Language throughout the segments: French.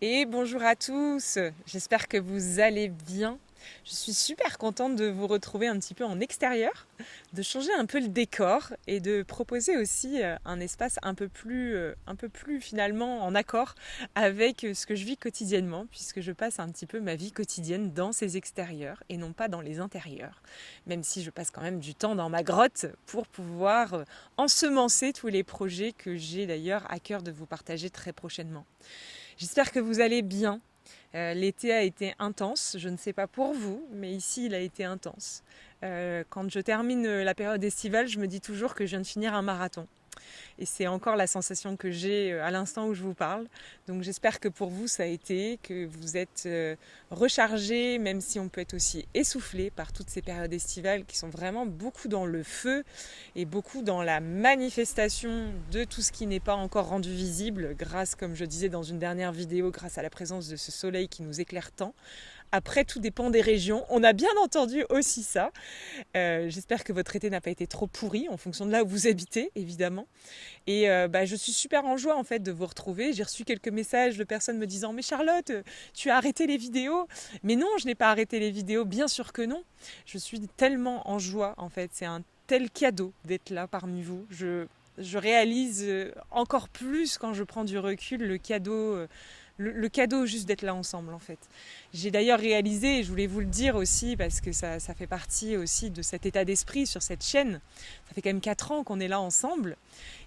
Et bonjour à tous, j'espère que vous allez bien. Je suis super contente de vous retrouver un petit peu en extérieur, de changer un peu le décor et de proposer aussi un espace un peu plus finalement en accord avec ce que je vis quotidiennement, puisque je passe un petit peu ma vie quotidienne dans ces extérieurs et non pas dans les intérieurs, même si je passe quand même du temps dans ma grotte pour pouvoir ensemencer tous les projets que j'ai d'ailleurs à cœur de vous partager très prochainement. J'espère que vous allez bien. L'été a été intense, je ne sais pas pour vous, mais ici il a été intense. Quand je termine la période estivale, je me dis toujours que je viens de finir un marathon. Et c'est encore la sensation que j'ai à l'instant où je vous parle. Donc j'espère que pour vous ça a été, que vous êtes rechargés, même si on peut être aussi essoufflé par toutes ces périodes estivales qui sont vraiment beaucoup dans le feu et beaucoup dans la manifestation de tout ce qui n'est pas encore rendu visible grâce, comme je disais dans une dernière vidéo, grâce à la présence de ce soleil qui nous éclaire tant. Après, tout dépend des régions. On a bien entendu aussi ça. J'espère que votre été n'a pas été trop pourri en fonction de là où vous habitez, évidemment. Et je suis super en joie en fait de vous retrouver. J'ai reçu quelques messages de personnes me disant « Mais Charlotte, tu as arrêté les vidéos ?» Mais non, je n'ai pas arrêté les vidéos, bien sûr que non. Je suis tellement en joie en fait. C'est un tel cadeau d'être là parmi vous. Je réalise encore plus quand je prends du recul le cadeau. Le cadeau juste d'être là ensemble en fait. J'ai d'ailleurs réalisé, et je voulais vous le dire aussi parce que ça fait partie aussi de cet état d'esprit sur cette chaîne. Ça fait quand même 4 ans qu'on est là ensemble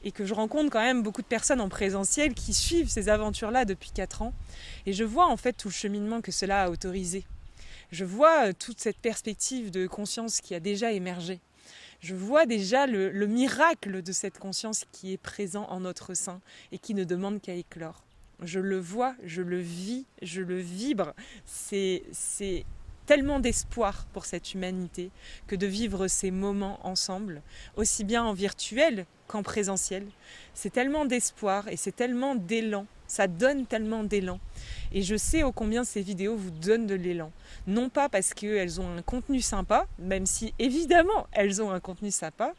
et que je rencontre quand même beaucoup de personnes en présentiel qui suivent ces aventures-là depuis 4 ans. Et je vois en fait tout le cheminement que cela a autorisé. Je vois toute cette perspective de conscience qui a déjà émergé. Je vois déjà le miracle de cette conscience qui est présent en notre sein et qui ne demande qu'à éclore. Je le vois, je le vis, je le vibre. C'est tellement d'espoir pour cette humanité que de vivre ces moments ensemble, aussi bien en virtuel qu'en présentiel. C'est tellement d'espoir et c'est tellement d'élan. Ça donne tellement d'élan. Et je sais ô combien ces vidéos vous donnent de l'élan. Non pas parce qu'elles ont un contenu sympa, même si évidemment elles ont un contenu sympa,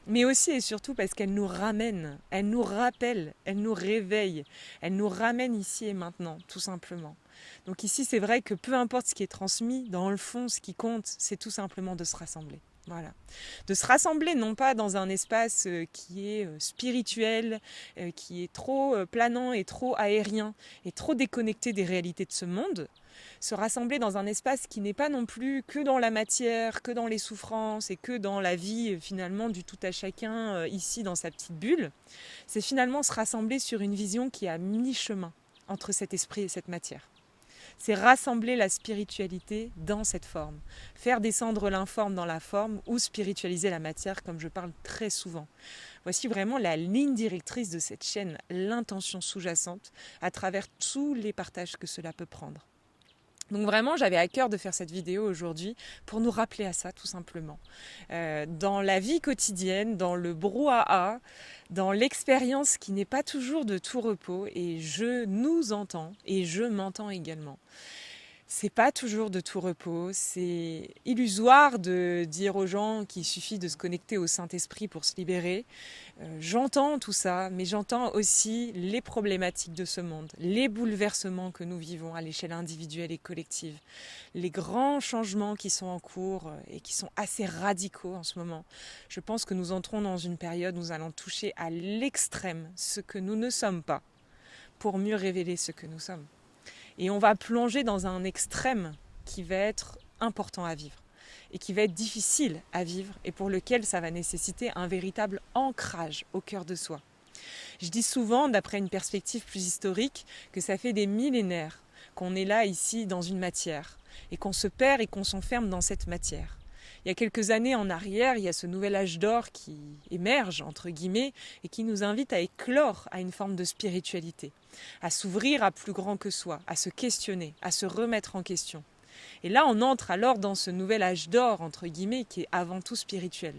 mais aussi et surtout parce qu'elle nous ramène, elle nous rappelle, elle nous réveille, elle nous ramène ici et maintenant, tout simplement. Donc ici, c'est vrai que peu importe ce qui est transmis, dans le fond, ce qui compte, c'est tout simplement de se rassembler. Voilà. De se rassembler, non pas dans un espace qui est spirituel, qui est trop planant et trop aérien, et trop déconnecté des réalités de ce monde, se rassembler dans un espace qui n'est pas non plus que dans la matière, que dans les souffrances et que dans la vie finalement du tout à chacun ici dans sa petite bulle, c'est finalement se rassembler sur une vision qui est à mi-chemin entre cet esprit et cette matière. C'est rassembler la spiritualité dans cette forme, faire descendre l'informe dans la forme ou spiritualiser la matière comme je parle très souvent. Voici vraiment la ligne directrice de cette chaîne, l'intention sous-jacente à travers tous les partages que cela peut prendre. Donc vraiment, j'avais à cœur de faire cette vidéo aujourd'hui pour nous rappeler à ça, tout simplement. Dans la vie quotidienne, dans le brouhaha, dans l'expérience qui n'est pas toujours de tout repos, et je nous entends, et je m'entends également. C'est pas toujours de tout repos, c'est illusoire de dire aux gens qu'il suffit de se connecter au Saint-Esprit pour se libérer. J'entends tout ça, mais j'entends aussi les problématiques de ce monde, les bouleversements que nous vivons à l'échelle individuelle et collective, les grands changements qui sont en cours et qui sont assez radicaux en ce moment. Je pense que nous entrons dans une période où nous allons toucher à l'extrême ce que nous ne sommes pas pour mieux révéler ce que nous sommes. Et on va plonger dans un extrême qui va être important à vivre et qui va être difficile à vivre et pour lequel ça va nécessiter un véritable ancrage au cœur de soi. Je dis souvent, d'après une perspective plus historique, que ça fait des millénaires qu'on est là ici dans une matière et qu'on se perd et qu'on s'enferme dans cette matière. Il y a quelques années en arrière, il y a ce nouvel âge d'or qui émerge, entre guillemets, et qui nous invite à éclore à une forme de spiritualité, à s'ouvrir à plus grand que soi, à se questionner, à se remettre en question. Et là, on entre alors dans ce nouvel âge d'or, entre guillemets, qui est avant tout spirituel.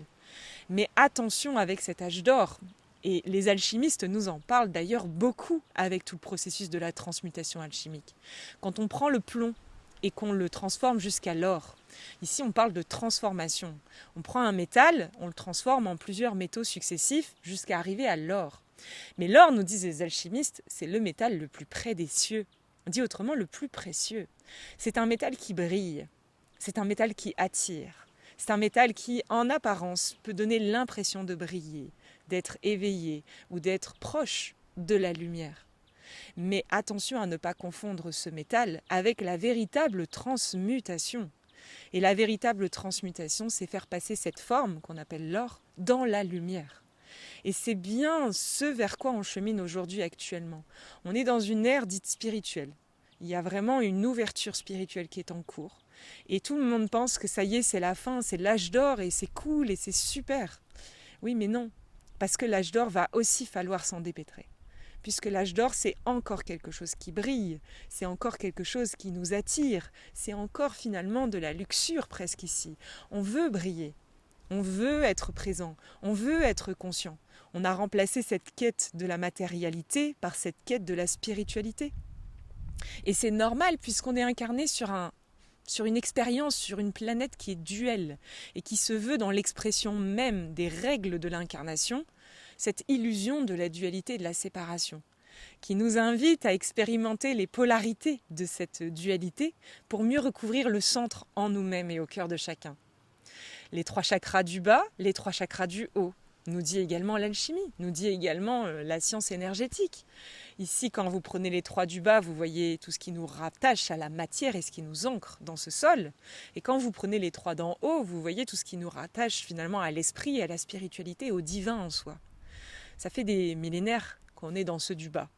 Mais attention avec cet âge d'or, et les alchimistes nous en parlent d'ailleurs beaucoup avec tout le processus de la transmutation alchimique. Quand on prend le plomb et qu'on le transforme jusqu'à l'or, ici on parle de transformation. On prend un métal, on le transforme en plusieurs métaux successifs jusqu'à arriver à l'or. Mais l'or, nous disent les alchimistes, c'est le métal le plus près des cieux. dit autrement le plus précieux. C'est un métal qui brille, c'est un métal qui attire, c'est un métal qui, en apparence, peut donner l'impression de briller, d'être éveillé ou d'être proche de la lumière. Mais attention à ne pas confondre ce métal avec la véritable transmutation. Et la véritable transmutation, c'est faire passer cette forme qu'on appelle l'or dans la lumière. Et c'est bien ce vers quoi on chemine aujourd'hui actuellement. On est dans une ère dite spirituelle. Il y a vraiment une ouverture spirituelle qui est en cours. Et tout le monde pense que ça y est, c'est la fin, c'est l'âge d'or et c'est cool et c'est super. Oui, mais non, parce que l'âge d'or va aussi falloir s'en dépêtrer. Puisque l'âge d'or, c'est encore quelque chose qui brille, c'est encore quelque chose qui nous attire, c'est encore finalement de la luxure presque ici. On veut briller, on veut être présent, on veut être conscient. On a remplacé cette quête de la matérialité par cette quête de la spiritualité. Et c'est normal puisqu'on est incarné sur une expérience, sur une planète qui est duelle et qui se veut dans l'expression même des règles de l'incarnation, cette illusion de la dualité et de la séparation, qui nous invite à expérimenter les polarités de cette dualité pour mieux recouvrir le centre en nous-mêmes et au cœur de chacun. Les 3 chakras du bas, les 3 chakras du haut, nous dit également l'alchimie, nous dit également la science énergétique. Ici, quand vous prenez les 3 du bas, vous voyez tout ce qui nous rattache à la matière et ce qui nous ancre dans ce sol. Et quand vous prenez les 3 d'en haut, vous voyez tout ce qui nous rattache finalement à l'esprit, à la spiritualité, au divin en soi. Ça fait des millénaires qu'on est dans ceux du bas.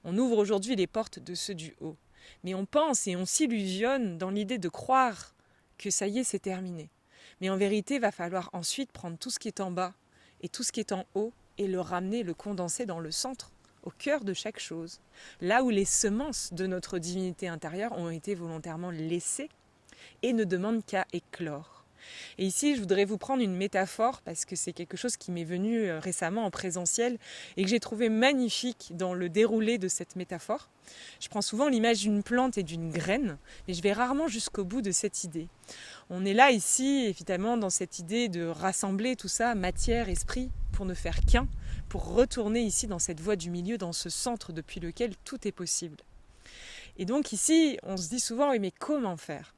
On ouvre aujourd'hui les portes de ceux du haut. Mais on pense et on s'illusionne dans l'idée de croire que ça y est, c'est terminé. Mais en vérité, il va falloir ensuite prendre tout ce qui est en bas et tout ce qui est en haut et le ramener, le condenser dans le centre, au cœur de chaque chose. Là où les semences de notre divinité intérieure ont été volontairement laissées et ne demandent qu'à éclore. Et ici, je voudrais vous prendre une métaphore parce que c'est quelque chose qui m'est venu récemment en présentiel et que j'ai trouvé magnifique dans le déroulé de cette métaphore. Je prends souvent l'image d'une plante et d'une graine, mais je vais rarement jusqu'au bout de cette idée. On est là ici, évidemment, dans cette idée de rassembler tout ça, matière, esprit, pour ne faire qu'un, pour retourner ici dans cette voie du milieu, dans ce centre depuis lequel tout est possible. Et donc ici, on se dit souvent, oui, mais comment faire ?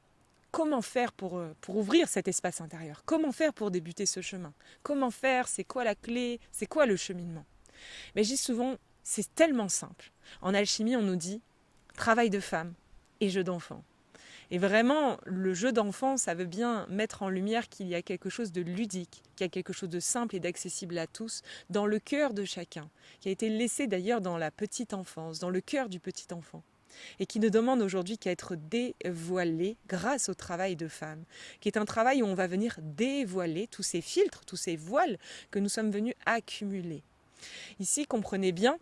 Comment faire pour ouvrir cet espace intérieur ? Comment faire pour débuter ce chemin ? Comment faire ? C'est quoi la clé ? C'est quoi le cheminement ? Mais je dis souvent, c'est tellement simple. En alchimie, on nous dit travail de femme et jeu d'enfant. Et vraiment, le jeu d'enfant, ça veut bien mettre en lumière qu'il y a quelque chose de ludique, qu'il y a quelque chose de simple et d'accessible à tous, dans le cœur de chacun, qui a été laissé d'ailleurs dans la petite enfance, dans le cœur du petit enfant, et qui ne demande aujourd'hui qu'à être dévoilé grâce au travail de femme, qui est un travail où on va venir dévoiler tous ces filtres, tous ces voiles que nous sommes venus accumuler. Ici, comprenez bien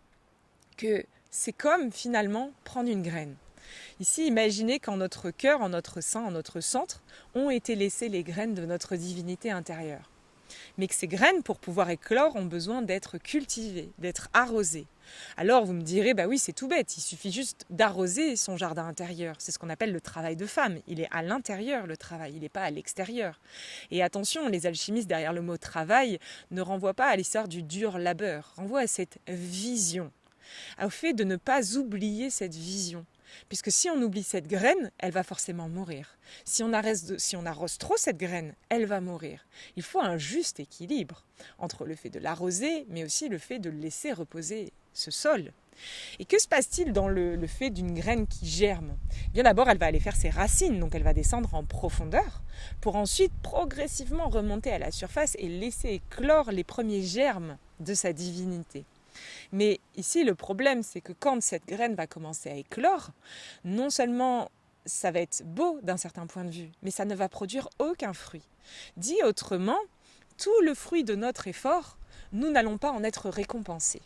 que c'est comme finalement prendre une graine. Ici, imaginez qu'en notre cœur, en notre sein, en notre centre, ont été laissées les graines de notre divinité intérieure. Mais que ces graines, pour pouvoir éclore, ont besoin d'être cultivées, d'être arrosées. Alors vous me direz, bah oui, c'est tout bête, il suffit juste d'arroser son jardin intérieur. C'est ce qu'on appelle le travail de femme. Il est à l'intérieur le travail, il n'est pas à l'extérieur. Et attention, les alchimistes derrière le mot travail ne renvoient pas à l'histoire du dur labeur, renvoient à cette vision, au fait de ne pas oublier cette vision. Puisque si on oublie cette graine, elle va forcément mourir. Si on arrose trop cette graine, elle va mourir. Il faut un juste équilibre entre le fait de l'arroser, mais aussi le fait de laisser reposer ce sol. Et que se passe-t-il dans le fait d'une graine qui germe ? Bien d'abord, elle va aller faire ses racines, donc elle va descendre en profondeur, pour ensuite progressivement remonter à la surface et laisser éclore les premiers germes de sa divinité. Mais ici, le problème, c'est que quand cette graine va commencer à éclore, non seulement ça va être beau d'un certain point de vue, mais ça ne va produire aucun fruit. Dit autrement, tout le fruit de notre effort, nous n'allons pas en être récompensés.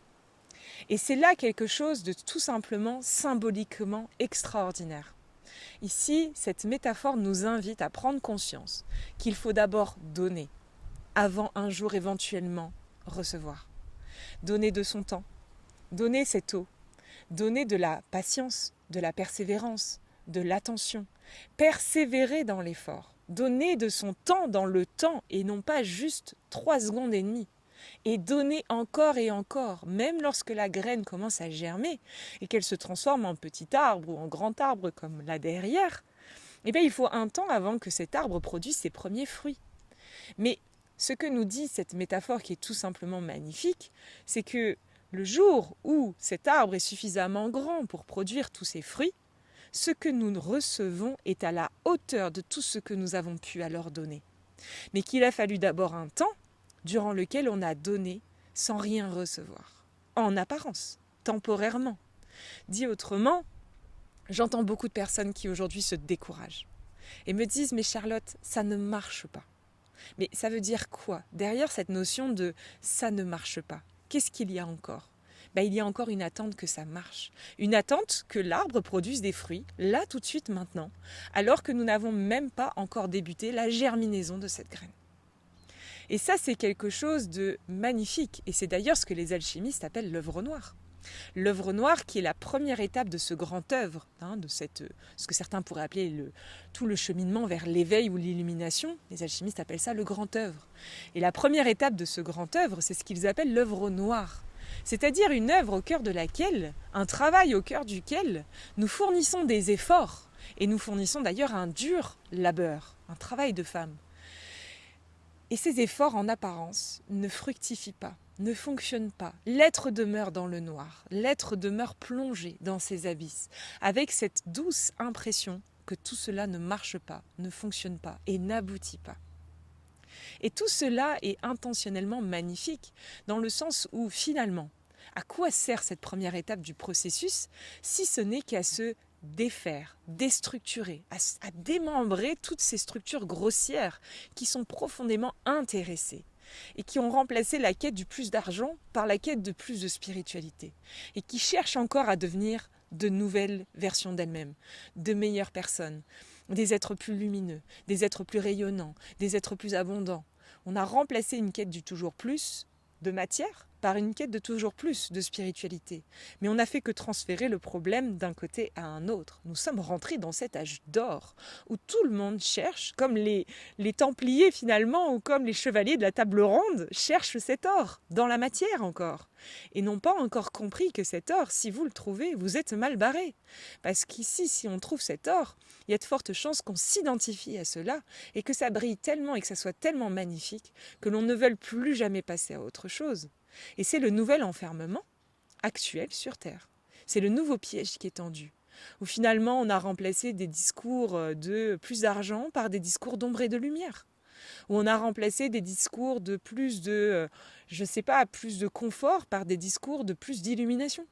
Et c'est là quelque chose de tout simplement symboliquement extraordinaire. Ici, cette métaphore nous invite à prendre conscience qu'il faut d'abord donner, avant un jour éventuellement recevoir. Donner de son temps, donner cette eau, donner de la patience, de la persévérance, de l'attention, persévérer dans l'effort, donner de son temps dans le temps et non pas juste 3 secondes et demie. et donner encore et encore, même lorsque la graine commence à germer et qu'elle se transforme en petit arbre ou en grand arbre comme là derrière, eh bien, il faut un temps avant que cet arbre produise ses premiers fruits. Mais ce que nous dit cette métaphore qui est tout simplement magnifique, c'est que le jour où cet arbre est suffisamment grand pour produire tous ses fruits, ce que nous recevons est à la hauteur de tout ce que nous avons pu alors donner. Mais qu'il a fallu d'abord un temps durant lequel on a donné sans rien recevoir, en apparence, temporairement. Dit autrement, j'entends beaucoup de personnes qui aujourd'hui se découragent et me disent « mais Charlotte, ça ne marche pas ». Mais ça veut dire quoi? Derrière cette notion de « ça ne marche pas », qu'est-ce qu'il y a encore? Il y a encore une attente que ça marche. Une attente que l'arbre produise des fruits, là tout de suite maintenant, alors que nous n'avons même pas encore débuté la germinaison de cette graine. Et ça, c'est quelque chose de magnifique. Et c'est d'ailleurs ce que les alchimistes appellent l'œuvre noire. L'œuvre noire qui est la première étape de ce grand œuvre, de ce que certains pourraient appeler tout le cheminement vers l'éveil ou l'illumination. Les alchimistes appellent ça le grand œuvre. Et la première étape de ce grand œuvre, c'est ce qu'ils appellent l'œuvre noire. C'est-à-dire une œuvre au cœur de laquelle, un travail au cœur duquel, nous fournissons des efforts. Et nous fournissons d'ailleurs un dur labeur, un travail de femme. Et ces efforts, en apparence, ne fructifient pas, ne fonctionnent pas. L'être demeure dans le noir, l'être demeure plongé dans ses abysses, avec cette douce impression que tout cela ne marche pas, ne fonctionne pas et n'aboutit pas. Et tout cela est intentionnellement magnifique, dans le sens où, finalement, à quoi sert cette première étape du processus, si ce n'est qu'à se défaire, déstructurer, à démembrer toutes ces structures grossières qui sont profondément intéressées et qui ont remplacé la quête du plus d'argent par la quête de plus de spiritualité et qui cherchent encore à devenir de nouvelles versions d'elles-mêmes, de meilleures personnes, des êtres plus lumineux, des êtres plus rayonnants, des êtres plus abondants. On a remplacé une quête du toujours plus de matière par une quête de toujours plus de spiritualité. Mais on n'a fait que transférer le problème d'un côté à un autre. Nous sommes rentrés dans cet âge d'or où tout le monde cherche, comme les Templiers finalement, ou comme les chevaliers de la table ronde, cherchent cet or, dans la matière encore. Et n'ont pas encore compris que cet or, si vous le trouvez, vous êtes mal barré. Parce qu'ici, si on trouve cet or, il y a de fortes chances qu'on s'identifie à cela et que ça brille tellement et que ça soit tellement magnifique que l'on ne veuille plus jamais passer à autre chose. Et c'est le nouvel enfermement actuel sur Terre. C'est le nouveau piège qui est tendu, où finalement on a remplacé des discours de plus d'argent par des discours d'ombre et de lumière, où on a remplacé des discours de plus de, plus de confort par des discours de plus d'illumination.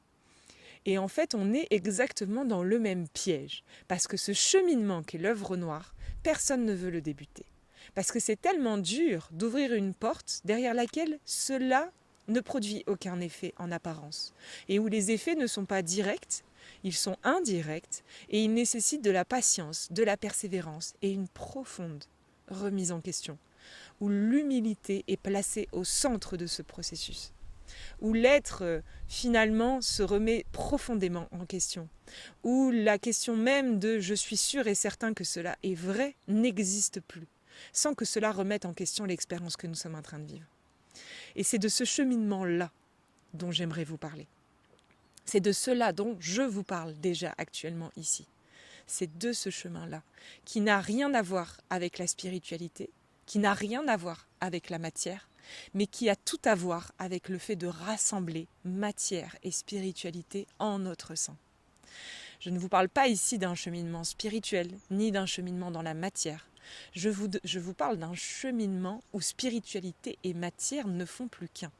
Et en fait, on est exactement dans le même piège, parce que ce cheminement qu'est l'œuvre noire, personne ne veut le débuter. Parce que c'est tellement dur d'ouvrir une porte derrière laquelle cela ne produit aucun effet en apparence, et où les effets ne sont pas directs, ils sont indirects, et ils nécessitent de la patience, de la persévérance et une profonde remise en question, où l'humilité est placée au centre de ce processus, où l'être finalement se remet profondément en question, où la question même de « je suis sûr et certain que cela est vrai » n'existe plus, sans que cela remette en question l'expérience que nous sommes en train de vivre. Et c'est de ce cheminement-là dont j'aimerais vous parler. C'est de cela dont je vous parle déjà actuellement ici. C'est de ce chemin-là, qui n'a rien à voir avec la spiritualité, qui n'a rien à voir avec la matière, mais qui a tout à voir avec le fait de rassembler matière et spiritualité en notre sein. Je ne vous parle pas ici d'un cheminement spirituel, ni d'un cheminement dans la matière. Je vous parle d'un cheminement où spiritualité et matière ne font plus qu'un,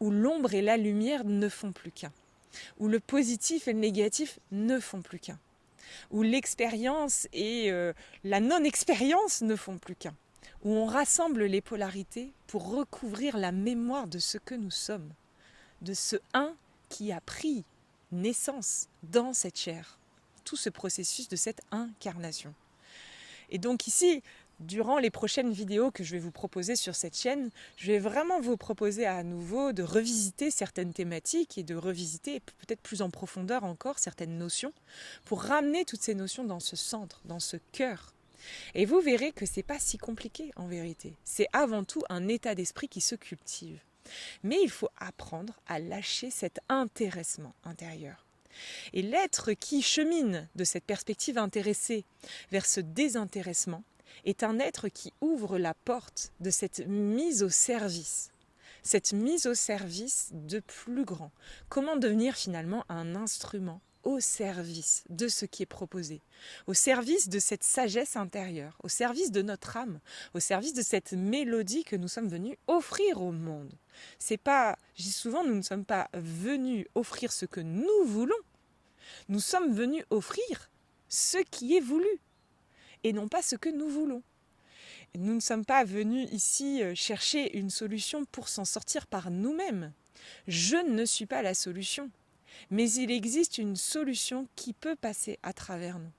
où l'ombre et la lumière ne font plus qu'un, où le positif et le négatif ne font plus qu'un, où l'expérience et la non-expérience ne font plus qu'un, où on rassemble les polarités pour recouvrir la mémoire de ce que nous sommes, de ce un qui a pris naissance dans cette chair, tout ce processus de cette incarnation. Et donc ici, durant les prochaines vidéos que je vais vous proposer sur cette chaîne, je vais vraiment vous proposer à nouveau de revisiter certaines thématiques et de revisiter peut-être plus en profondeur encore certaines notions pour ramener toutes ces notions dans ce centre, dans ce cœur. Et vous verrez que c'est pas si compliqué en vérité. C'est avant tout un état d'esprit qui se cultive. Mais il faut apprendre à lâcher cet intéressement intérieur. Et l'être qui chemine de cette perspective intéressée vers ce désintéressement est un être qui ouvre la porte de cette mise au service. Cette mise au service de plus grand. Comment devenir finalement un instrument au service de ce qui est proposé, au service de cette sagesse intérieure, au service de notre âme, au service de cette mélodie que nous sommes venus offrir au monde. C'est pas, je dis souvent, nous ne sommes pas venus offrir ce que nous voulons, nous sommes venus offrir ce qui est voulu et non pas ce que nous voulons. Nous ne sommes pas venus ici chercher une solution pour s'en sortir par nous-mêmes. Je ne suis pas la solution. Mais il existe une solution qui peut passer à travers nous.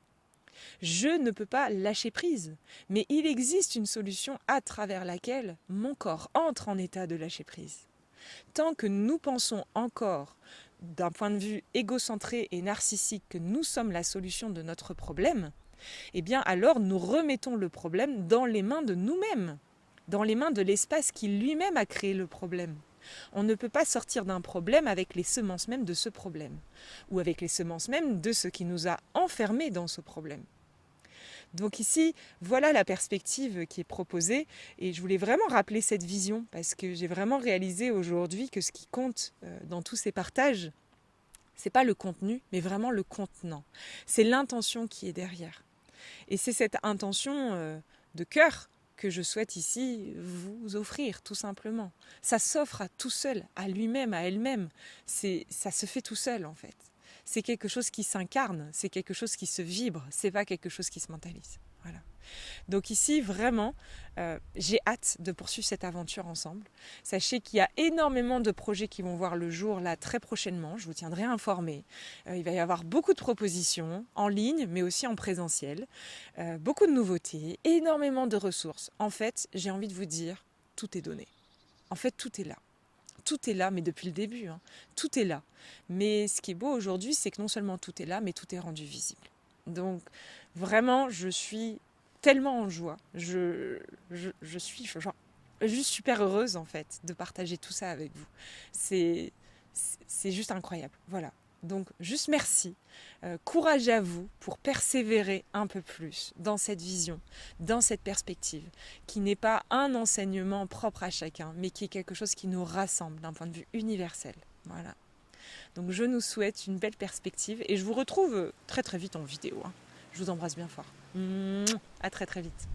Je ne peux pas lâcher prise, mais il existe une solution à travers laquelle mon corps entre en état de lâcher prise. Tant que nous pensons encore, d'un point de vue égocentré et narcissique, que nous sommes la solution de notre problème, eh bien alors nous remettons le problème dans les mains de nous-mêmes, dans les mains de l'espace qui lui-même a créé le problème. On ne peut pas sortir d'un problème avec les semences mêmes de ce problème, ou avec les semences mêmes de ce qui nous a enfermés dans ce problème. Donc ici, voilà la perspective qui est proposée, et je voulais vraiment rappeler cette vision, parce que j'ai vraiment réalisé aujourd'hui que ce qui compte dans tous ces partages, c'est pas le contenu, mais vraiment le contenant. C'est l'intention qui est derrière. Et c'est cette intention de cœur que je souhaite ici vous offrir, tout simplement. Ça s'offre à tout seul, à lui-même, à elle-même. Ça se fait tout seul, en fait. C'est quelque chose qui s'incarne, c'est quelque chose qui se vibre, c'est pas quelque chose qui se mentalise. Voilà. Donc ici, vraiment, j'ai hâte de poursuivre cette aventure ensemble. Sachez qu'il y a énormément de projets qui vont voir le jour là très prochainement. Je vous tiendrai informé. Il va y avoir beaucoup de propositions en ligne, mais aussi en présentiel. Beaucoup de nouveautés, énormément de ressources. En fait, j'ai envie de vous dire, tout est donné. En fait, tout est là. Tout est là, mais depuis le début. Tout est là. Mais ce qui est beau aujourd'hui, c'est que non seulement tout est là, mais tout est rendu visible. Donc, vraiment, je suis tellement en joie. Je suis juste super heureuse, en fait, de partager tout ça avec vous. C'est juste incroyable. Voilà. Donc, juste merci. Courage à vous pour persévérer un peu plus dans cette vision, dans cette perspective, qui n'est pas un enseignement propre à chacun, mais qui est quelque chose qui nous rassemble d'un point de vue universel. Voilà. Donc, je nous souhaite une belle perspective et je vous retrouve très très vite en vidéo. Je vous embrasse bien fort. À très très vite.